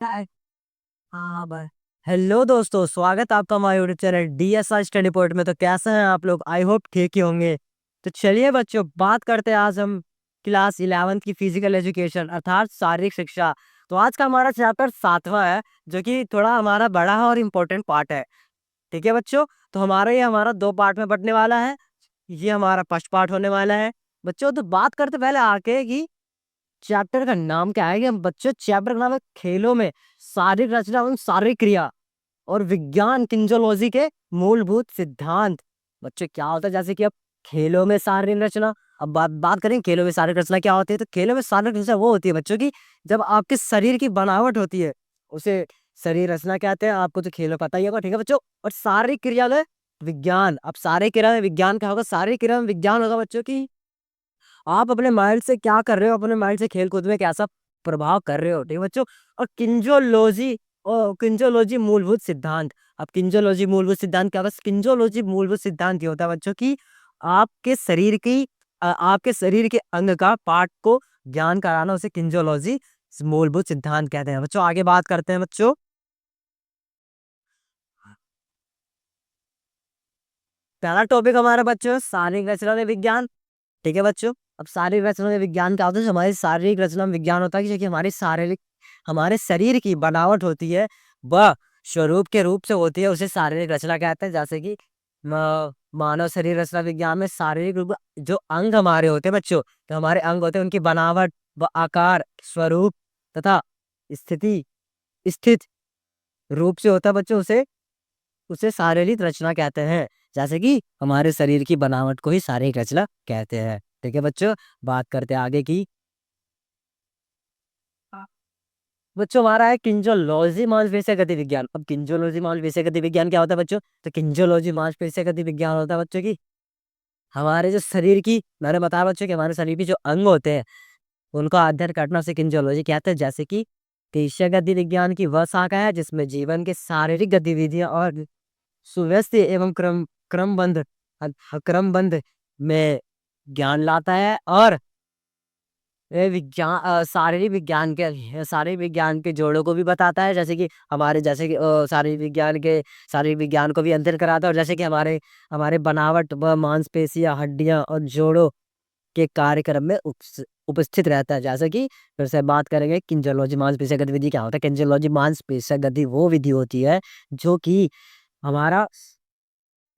हाँ भाई। हेलो दोस्तों, स्वागत है आपका हमारे YouTube channel DSR study point में। तो कैसे हैं आप लोग? आई होप ठीक ही होंगे। तो चलिए बच्चों, बात करते हैं आज हम क्लास 11th की फिजिकल एजुकेशन अर्थात शारीरिक शिक्षा। तो आज का हमारा चैप्टर 7वां है, जो कि थोड़ा हमारा बड़ा है और इम्पोर्टेंट पार्ट है। ठीक है बच्चों, तो हमारा 2 पार्ट में बंटने वाला है। ये हमारा फर्स्ट पार्ट होने वाला है बच्चों। तो बात करते पहले आके कि चैप्टर का नाम क्या है। कि हम बच्चों, चैप्टर का नाम है खेलों में शारीरिक रचना एवं शारीरिक क्रिया और विज्ञान किंजोलॉजी के मूलभूत सिद्धांत। बच्चों क्या होता है, जैसे कि अब खेलों में शारीरिक रचना। अब बात बात करें खेलों में शारीरिक रचना क्या होती है। तो खेलों में शारीरिक रचना वो होती है बच्चों की, जब आपके शरीर की बनावट होती है उसे शरीर रचना कहते हैं। आपको तो खेलों पता ही होगा, ठीक है बच्चों। और शारीरिक क्रिया में विज्ञान। अब शारीरिक क्रिया में विज्ञान क्या होगा? शारीरिक क्रिया में विज्ञान होगा बच्चों की आप अपने माइंड से क्या कर रहे हो, अपने माइंड से खेल कूद में कैसा प्रभाव कर रहे हो, ठीक है बच्चों। और किंजोलॉजी मूलभूत सिद्धांत। अब किंजोलॉजी मूलभूत सिद्धांत क्या होगा? किंजोलॉजी मूलभूत सिद्धांत ये होता है बच्चों की आपके शरीर के अंग का पार्ट को ज्ञान कराना, उसे किंजोलॉजी मूलभूत सिद्धांत कहते हैं बच्चों। आगे बात करते हैं बच्चों। पहला टॉपिक हमारा बच्चों शारीरिक रचना में विज्ञान। ठीक है बच्चों। अब शारीरिक रचना में विज्ञान क्या होता है? जो हमारी शारीरिक रचना में विज्ञान होता है कि हमारे शरीर की बनावट होती है, वह स्वरूप के रूप से होती है, उसे शारीरिक रचना कहते हैं। जैसे कि मानव शरीर रचना विज्ञान में शारीरिक रूप जो अंग हमारे होते हैं बच्चों, तो हमारे अंग होते हैं, उनकी बनावट व आकार, स्वरूप तथा स्थिति स्थित रूप से होता है बच्चों, उसे उसे शारीरिक रचना कहते हैं। जैसे कि हमारे शरीर की बनावट को ही शारीरिक रचना कहते हैं। ठीक है बच्चों। बात करते हैं आगे की। बच्चों हमारा है किंजोलॉजी मांसपेशिया गति विज्ञान। अब किंजोलॉजी मांसपेशिया गति विज्ञान क्या होता है बच्चों? तो किंजोलॉजी मांसपेशिया गति विज्ञान होता है बच्चों की हमारे जो शरीर की, मैंने बताया बच्चों कि हमारे शरीर की जो अंग होते हैं उनका अध्ययन करना से किंजोलॉजी कहते हैं। जैसे कि पेशिया गति विज्ञान की वह शाखा है जिसमें जीवन के शारीरिक गतिविधियां और सुव्यवस्थित एवं क्रमबंध में ज्ञान लाता है। और ये शारीरिक विज्ञान के जोड़ों को भी बताता है। जैसे कि शारीरिक विज्ञान को भी अध्ययन कराता है। और जैसे कि हमारे हमारे बनावट व मांसपेशियां, हड्डियां और जोड़ों के कार्यक्रम में उपस्थित रहता है। जैसे कि फिर से बात करेंगे किंजोलॉजी मांसपेशिया गतिविधि क्या होता है। किंजोलॉजी मांसपेशिया गति वो विधि होती है जो कि हमारा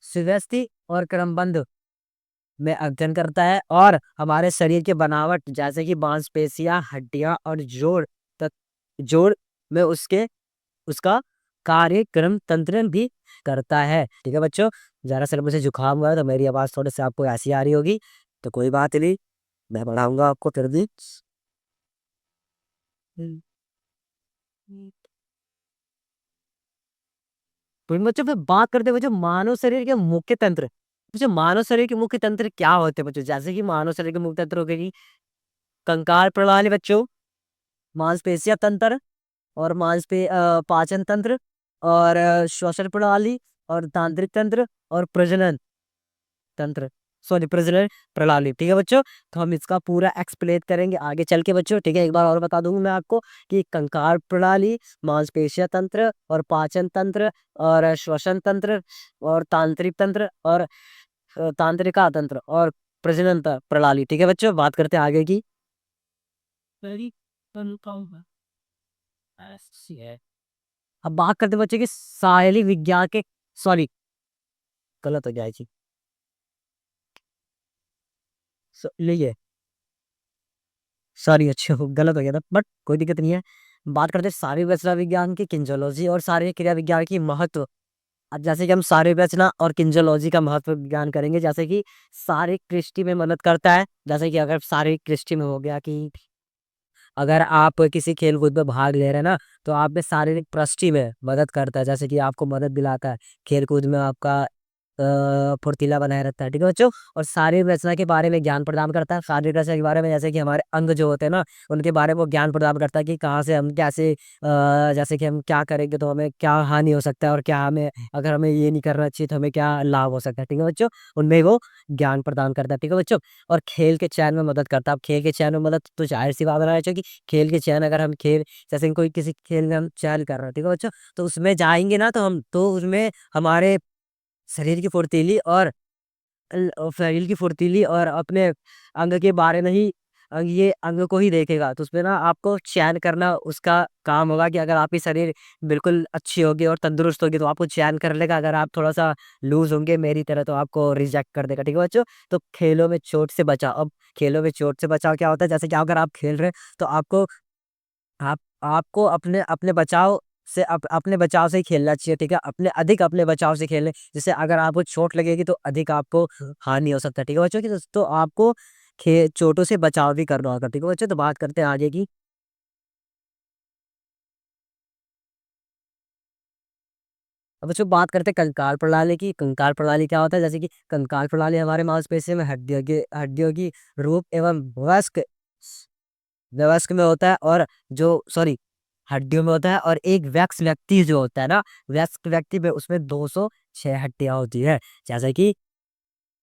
सुव्यवस्थित और क्रमबद्ध में अध्ययन करता है, और हमारे शरीर के बनावट जैसे कि मांसपेशियां, हड्डियां और जोड़ में उसके उसका कार्यक्रम तंत्र भी करता है। ठीक है बच्चों। जरा से मुझे जुकाम हुआ है तो मेरी आवाज थोड़ी सी आपको ऐसी आ रही होगी, तो कोई बात नहीं, मैं बढ़ाऊंगा आपको फिर भी। हम्म। तो इन बच्चों पे बात करते हुए जो मानव शरीर के मुख्य तंत्र, जो मानव शरीर के मुख्य तंत्र क्या होते हैं बच्चों? जैसे कि मानव शरीर के मुख्य तंत्र हो गए कि कंकाल प्रणाली बच्चों, मांसपेशिया तंत्र और पाचन तंत्र और श्वसन प्रणाली और तांत्रिक तंत्र और प्रजनन तंत्र, सॉरी प्रजनन प्रणाली। ठीक है बच्चों। तो हम इसका पूरा एक्सप्लेन करेंगे आगे चल के बच्चों। ठीक है, एक बार और बता दूंगा मैं आपको कि कंकाल प्रणाली, मांसपेशिया तंत्र और पाचन तंत्र और श्वसन तंत्र और तांत्रिक तंत्र और तांत्रिका तंत्र और प्रजनन प्रणाली। ठीक है बच्चों, बात करते हैं आगे की। ऐसी है। अब बात करते हैं बच्चे की शारीरिक विज्ञान के, सॉरी गलत हो जाएगी, लिए सॉरी, अच्छा गलत हो गया था, बट कोई दिक्कत नहीं है। बात करते हैं शारीरिक रचना विज्ञान की, किंजोलॉजी और शारीरिक क्रिया विज्ञान की महत्व। अब जैसे कि हम शारीरिक रचना और किंजोलॉजी का महत्व ज्ञान करेंगे। जैसे कि शारीरिक कृष्टि में मदद करता है। जैसे कि अगर शारीरिक कृष्टि में हो गया कि अगर आप किसी खेल कूद में भाग ले रहे हैं ना, तो आप में शारीरिक पुष्टि में मदद करता है। जैसे कि आपको मदद दिलाता है खेल कूद में आपका फुर्तीला बनाए रखता है, ठीक है बच्चों। और शारीरिक रचना के बारे में ज्ञान प्रदान करता है। शारीरिक रचना के बारे में जैसे कि हमारे अंग जो होते हैं ना, उनके बारे में वो ज्ञान प्रदान करता है कि कहाँ से हम कैसे जैसे कि हम क्या करेंगे तो हमें क्या हानि हो सकता है, और क्या हमें अगर हमें ये नहीं करना चाहिए तो हमें क्या लाभ हो सकता है, ठीक है बच्चों। उनमें वो ज्ञान प्रदान करता है, ठीक है बच्चों। और खेल के चयन में मदद करता है। अब खेल के चयन में मदद तो जाहिर सी बात है कि खेल के चयन अगर हम खेल जैसे कि कोई किसी खेल में हम चयन कर रहे हैं, ठीक है बच्चों, तो उसमें जाएंगे ना तो हम तो उसमें हमारे शरीर की फुर्तीली और शरीर की फुर्तीली और अपने अंग के बारे में ही ये अंग को ही देखेगा, तो उसमें ना आपको चयन करना उसका काम होगा कि अगर आपकी शरीर बिल्कुल अच्छी होगी और तंदुरुस्त होगी तो आपको चयन कर लेगा। अगर आप थोड़ा सा लूज होंगे मेरी तरह तो आपको रिजेक्ट कर देगा, ठीक है बच्चों। तो खेलों में चोट से बचाव। अब खेलों में चोट से बचाव क्या होता है, जैसे कि अगर आप खेल रहे हैं तो आपको अपने अपने बचाव से अपने बचाव से ही खेलना चाहिए, ठीक है। अपने बचाव से खेलें, जिससे अगर आपको चोट लगेगी तो अधिक आपको हानि हो सकता है, ठीक है बच्चों की। तो आपको खे चोटों से बचाव भी करना होगा, ठीक है बच्चों। तो बात करते हैं आगे की। अब बच्चों बात करते हैं कंकाल प्रणाली की। कंकाल प्रणाली क्या होता है, जैसे कि कंकाल प्रणाली हमारे मांसपेशियों में हड्डियों की रूप एवं वयस्क वयस्क में होता है, और जो सॉरी हड्डियों में होता है। और एक वयस्क व्यक्ति जो होता है ना, वयस्क व्यक्ति में उसमें 206 हड्डियां होती है। जैसे कि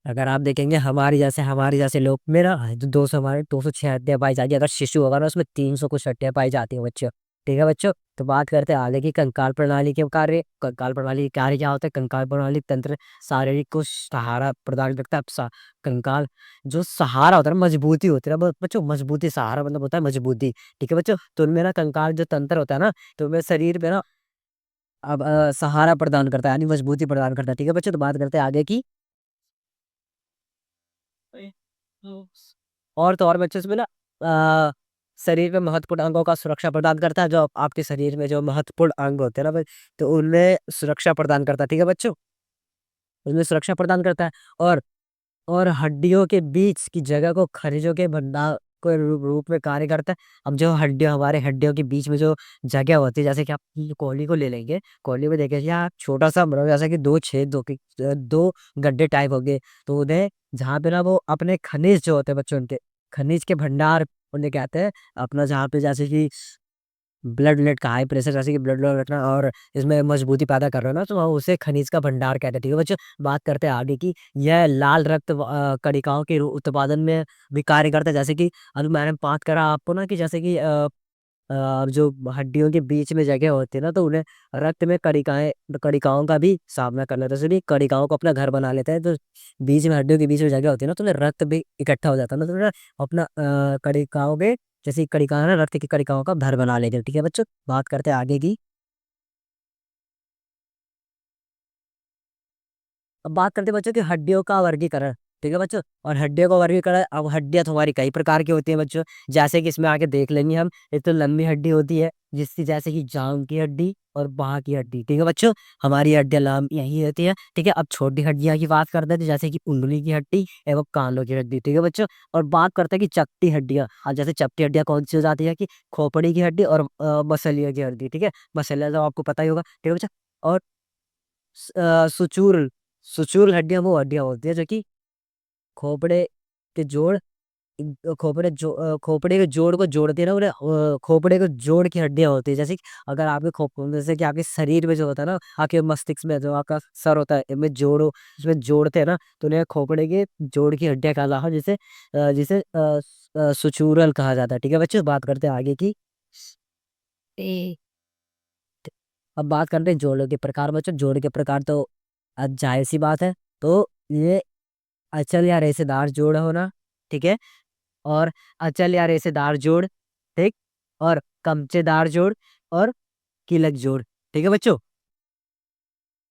अगर आप देखेंगे हमारी जैसे लोग में ना 206 हड्डियां पाई जाती है। अगर शिशु होगा ना उसमें 300 कुछ हड्डियां पाई जाती है बच्चों, ठीक है बच्चों। तो बात करते हैं आगे की कंकाल प्रणाली के कार्य। कंकाल प्रणाली के कार्य क्या होता है, कंकाल प्रणाली तंत्र शारीरिक को सहारा प्रदान करता है। कंकाल जो सहारा होता है ना, मजबूती होती है ना बच्चों, मजबूती सहारा मतलब होता है मजबूती, ठीक है बच्चों। तो उनमें ना कंकाल जो तंत्र होता है ना, तो उनमें शरीर पे ना अब सहारा प्रदान करता है, यानी मजबूती प्रदान करता है, ठीक है बच्चों। तो बात करते हैं आगे की। और तो और बच्चों इसमें ना अ, शरीर में महत्वपूर्ण अंगों का सुरक्षा प्रदान करता है। जो आपके शरीर में जो महत्वपूर्ण अंग होते हैं ना भाई, तो उनमें सुरक्षा प्रदान करता है, ठीक है बच्चों। उनमें सुरक्षा प्रदान करता है। और और हड्डियों के बीच की जगह को खनिजों के भंडार को रूप में कार्य करता है। अब जो हमारे हड्डियों के बीच में जो जगह होती है, जैसे कि आप कोहनी को ले लेंगे, कोहनी में देखिए आप छोटा सा मतलब जैसे कि दो छेद दो गड्ढे टाइप हो गए, तो उन्हें जहाँ पे ना वो अपने खनिज जो होते हैं बच्चों उनके खनिज के भंडार उन्हें कहते हैं। अपना जहाँ पे जैसे कि ब्लड ब्लड का हाई प्रेशर जैसे कि ब्लड ब्लड रखना और इसमें मजबूती पैदा कर रहा है ना, तो हम उसे खनिज का भंडार कहते हैं, ठीक है बच्चों। बात करते हैं आगे की। यह लाल रक्त कणिकाओं के उत्पादन में भी कार्य करता है। जैसे कि अभी मैंने बात करा आपको ना कि जैसे कि जो हड्डियों के बीच में जगह होती है ना, तो उन्हें रक्त में कणिकाओं का भी सामना करना होता है। जैसे भी कणिकाओं को अपना घर बना लेते हैं, तो बीच में हड्डियों के बीच में जगह होती है ना, तो उन्हें रक्त भी इकट्ठा हो जाता है ना, तो उन्हें अपना कणिकाओं के जैसे कणिका है ना, रक्त की कणिकाओं का घर बना लेते हैं, ठीक है बच्चों। बात करते हैं आगे की। अब बात करते हैं बच्चों की हड्डियों का वर्गीकरण, ठीक है बच्चों। और हड्डियों का वर्गीकरण, अब हड्डियां तो हमारी कई प्रकार की होती है बच्चों। जैसे कि इसमें आगे देख लेंगे हम। एक तो लंबी हड्डी होती है, जिसकी जैसे कि जांग की हड्डी और बाह की हड्डी, ठीक है बच्चों। हमारी हड्डियां लंबी यही होती है, ठीक है। अब छोटी हड्डियां की बात करते हैं, तो जैसे कि उंगली की हड्डी एवं कानों की हड्डी, ठीक है बच्चों। और बात करते हैं कि चपटी हड्डियां। अब जैसे चपटी हड्डियां कौन सी हो जाती है कि खोपड़ी की हड्डी और मसलिया की हड्डी, ठीक है। मसलिया तो आपको पता ही होगा, ठीक है बच्चा। और सुचूर सुचूर हड्डियां वो हड्डियां होती है जो कि खोपड़े के जोड़ खोपड़े के जोड़ को जोड़ती है ना, उन्हें खोपड़े के जोड़ की हड्डियां होती है। जैसे कि अगर आपके जैसे कि आपके शरीर में जो होता है ना, आपके मस्तिष्क में जो आपका सर होता है, इनमें जोड़ो इसमें जोड़ते हैं ना, तो उन्हें खोपड़े के जोड़ की हड्डियां कहा है, जिसे सुचूरल कहा जाता है, ठीक है बच्चों। बात करते हैं आगे की। अब बात करते हैं जोड़ों के प्रकार बच्चों। जोड़ के प्रकार तो जाहिर सी बात है, तो ये अचल या रेशेदार जोड़ होना, ठीक है। और अचल या रेशेदार जोड़, ठीक। और कमचेदार जोड़ और कीलक जोड़, ठीक है बच्चों।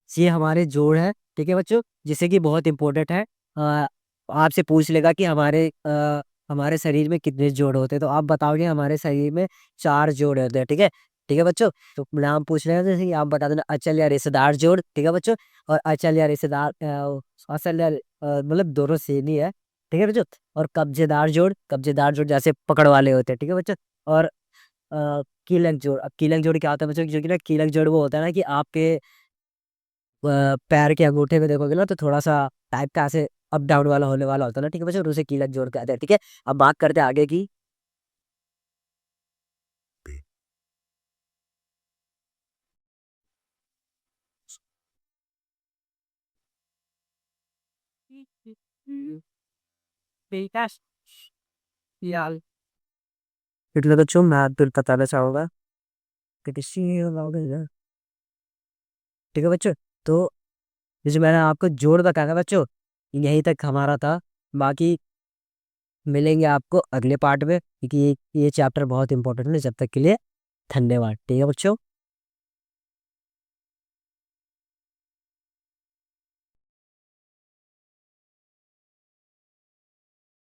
ये हमारे जोड़ है, ठीक है बच्चों, जिसे कि बहुत इंपॉर्टेंट है। अ, आपसे पूछ लेगा कि हमारे शरीर में कितने जोड़ होते हैं, तो आप बताओगे हमारे शरीर में 4 जोड़ होते हैं, ठीक है। ठीक है बच्चों। तो नाम पूछ लेगा जैसे कि आप बता देना अचल या रेशेदार जोड़, ठीक है बच्चों। और अचल या रेशेदार असल या मतलब दोनों सेम ही है, ठीक है बच्चों। और कब्जेदार जोड़ जैसे पकड़ वाले होते हैं, ठीक है बच्चों। और कीलक जोड़, अब कीलक जोड़ क्या होता है बच्चों, जो कि ना कीलक जोड़ वो होता है ना कि आपके पैर के अंगूठे में देखोगे ना तो थोड़ा सा टाइप का ऐसे अप डाउन वाला होने वाला होता है ना, ठीक है बच्चों, और उसे कीलक जोड़ कहते हैं। ठीक है, अब बात करते हैं आगे की। એટલે તો છું मैं तुझे बताना चाहूंगा कि किसी ठीक है बच्चों। तो जैसे मैंने आपको जोड़ बताया था बच्चों, यहीं तक हमारा था। बाकी मिलेंगे आपको अगले पार्ट में, क्योंकि ये चैप्टर बहुत इंपॉर्टेंट है। जब तक के लिए धन्यवाद। ठीक है बच्चों।